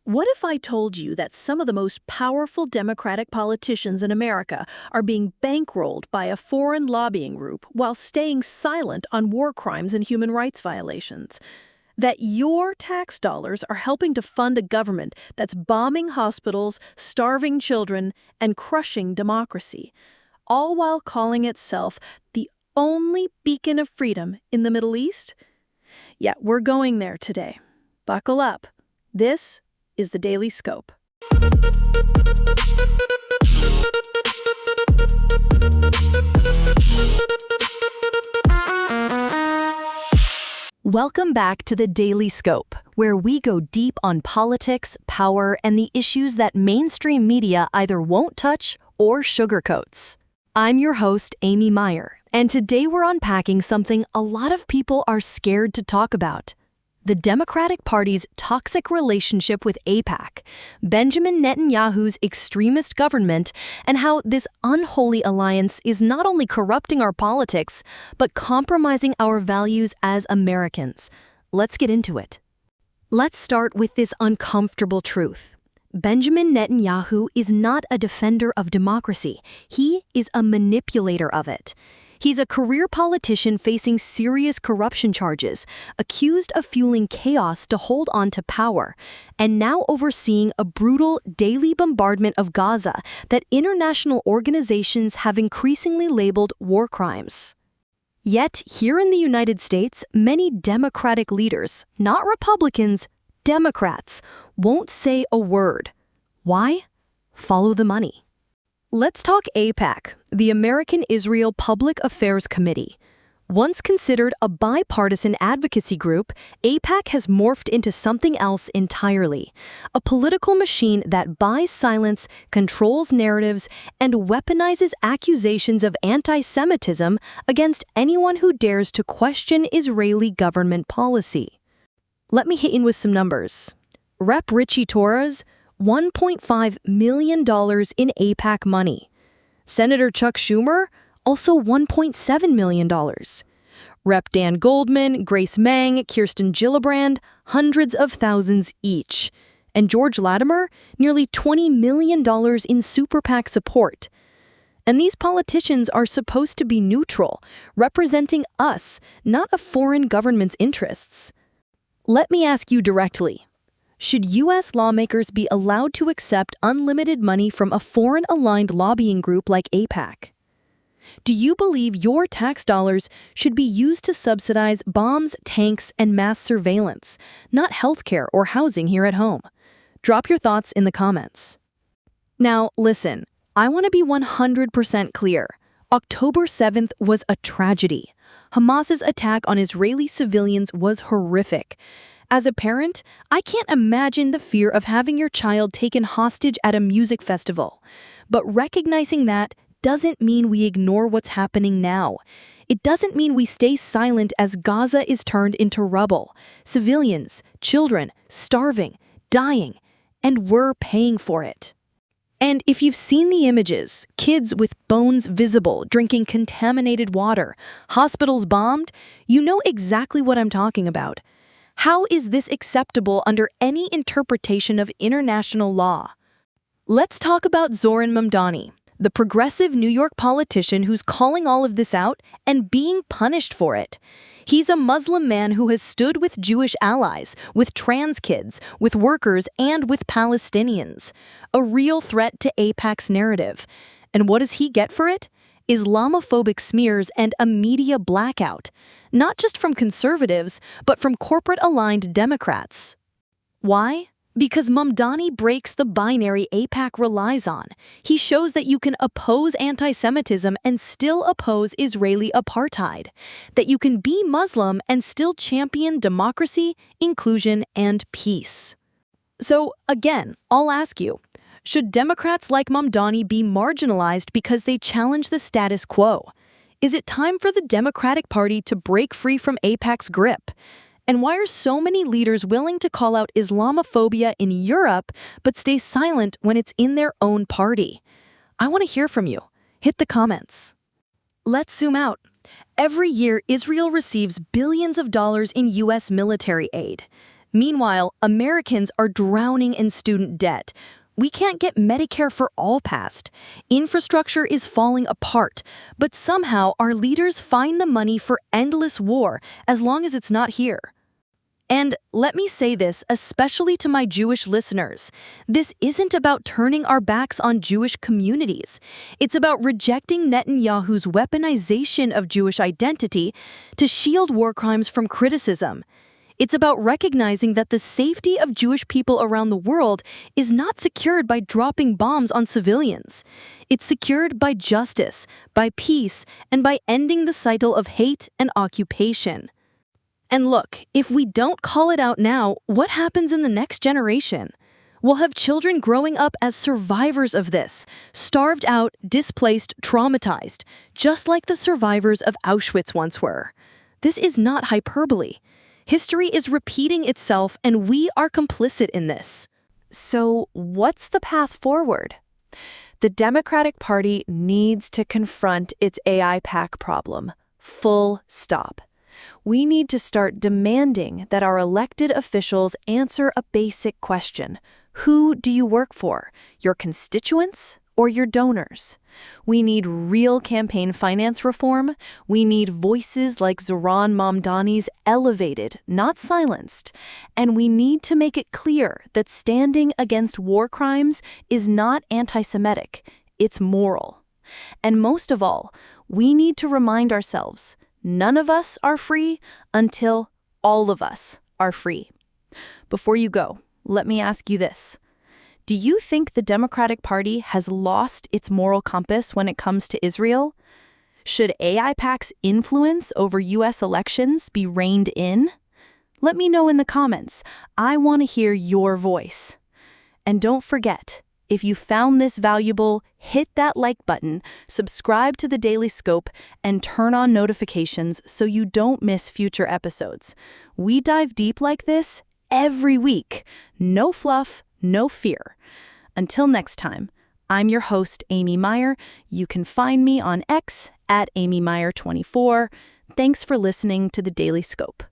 What if I told you that some of the most powerful Democratic politicians in America are being bankrolled by a foreign lobbying group while staying silent on war crimes and human rights violations? That your tax dollars are helping to fund a government that's bombing hospitals, starving children, and crushing democracy, all while calling itself the only beacon of freedom in the Middle East? Yeah, we're going there today. Buckle up. This is the Daily Scope. Welcome back to the Daily Scope, where we go deep on politics, power, and the issues that mainstream media either won't touch or sugarcoats. I'm your host, Amy Meyer, and today we're unpacking something a lot of people are scared to talk about: the Democratic Party's toxic relationship with AIPAC, Benjamin Netanyahu's extremist government, and how this unholy alliance is not only corrupting our politics, but compromising our values as Americans. Let's get into it. Let's start with this uncomfortable truth. Benjamin Netanyahu is not a defender of democracy. He is a manipulator of it. He's a career politician facing serious corruption charges, accused of fueling chaos to hold on to power, and now overseeing a brutal daily bombardment of Gaza that international organizations have increasingly labeled war crimes. Yet, here in the United States, many Democratic leaders, not Republicans, Democrats, won't say a word. Why? Follow the money. Let's talk AIPAC, the American Israel Public Affairs Committee. Once considered a bipartisan advocacy group, AIPAC has morphed into something else entirely: a political machine that buys silence, controls narratives, and weaponizes accusations of anti-Semitism against anyone who dares to question Israeli government policy. Let me hit you with some numbers. Rep. Richie Torres, $1.5 million in AIPAC money. Senator Chuck Schumer, also $1.7 million. Rep. Dan Goldman, Grace Meng, Kirsten Gillibrand, hundreds of thousands each. And George Latimer, nearly $20 million in super PAC support. And these politicians are supposed to be neutral, representing us, not a foreign government's interests. Let me ask you directly. Should U.S. lawmakers be allowed to accept unlimited money from a foreign-aligned lobbying group like AIPAC? Do you believe your tax dollars should be used to subsidize bombs, tanks, and mass surveillance, not healthcare or housing here at home? Drop your thoughts in the comments. Now, listen, I want to be 100% clear. October 7th was a tragedy. Hamas's attack on Israeli civilians was horrific. As a parent, I can't imagine the fear of having your child taken hostage at a music festival. But recognizing that doesn't mean we ignore what's happening now. It doesn't mean we stay silent as Gaza is turned into rubble. Civilians, children, starving, dying, and we're paying for it. And if you've seen the images, kids with bones visible, drinking contaminated water, hospitals bombed, you know exactly what I'm talking about. How is this acceptable under any interpretation of international law? Let's talk about Zoran Mamdani, the progressive New York politician who's calling all of this out and being punished for it. He's a Muslim man who has stood with Jewish allies, with trans kids, with workers, and with Palestinians. A real threat to AIPAC's narrative. And what does he get for it? Islamophobic smears and a media blackout. Not just from conservatives, but from corporate-aligned Democrats. Why? Because Mamdani breaks the binary AIPAC relies on. He shows that you can oppose anti-Semitism and still oppose Israeli apartheid. That you can be Muslim and still champion democracy, inclusion, and peace. So, again, I'll ask you, should Democrats like Mamdani be marginalized because they challenge the status quo? Is it time for the Democratic Party to break free from AIPAC's grip? And why are so many leaders willing to call out Islamophobia in Europe but stay silent when it's in their own party? I want to hear from you. Hit the comments. Let's zoom out. Every year, Israel receives billions of dollars in U.S. military aid. Meanwhile, Americans are drowning in student debt. We can't get Medicare for all passed. Infrastructure is falling apart, but somehow our leaders find the money for endless war as long as it's not here. And let me say this, especially to my Jewish listeners. This isn't about turning our backs on Jewish communities. It's about rejecting Netanyahu's weaponization of Jewish identity to shield war crimes from criticism. It's about recognizing that the safety of Jewish people around the world is not secured by dropping bombs on civilians. It's secured by justice, by peace, and by ending the cycle of hate and occupation. And look, if we don't call it out now, what happens in the next generation? We'll have children growing up as survivors of this, starved out, displaced, traumatized, just like the survivors of Auschwitz once were. This is not hyperbole. History is repeating itself, and we are complicit in this. So, what's the path forward? The Democratic Party needs to confront its AIPAC problem. Full stop. We need to start demanding that our elected officials answer a basic question. Who do you work for? Your constituents or your donors? We need real campaign finance reform. We need voices like Zoran Mamdani's elevated, not silenced. And we need to make it clear that standing against war crimes is not anti-Semitic. It's moral. And most of all, we need to remind ourselves, none of us are free until all of us are free. Before you go, let me ask you this. Do you think the Democratic Party has lost its moral compass when it comes to Israel? Should AIPAC's influence over U.S. elections be reined in? Let me know in the comments. I want to hear your voice. And don't forget, if you found this valuable, hit that like button, subscribe to the Daily Scope, and turn on notifications so you don't miss future episodes. We dive deep like this every week. No fluff, no fear. Until next time, I'm your host, Amy Meyer. You can find me on X at AmyMeyer24. Thanks for listening to the Daily Scope.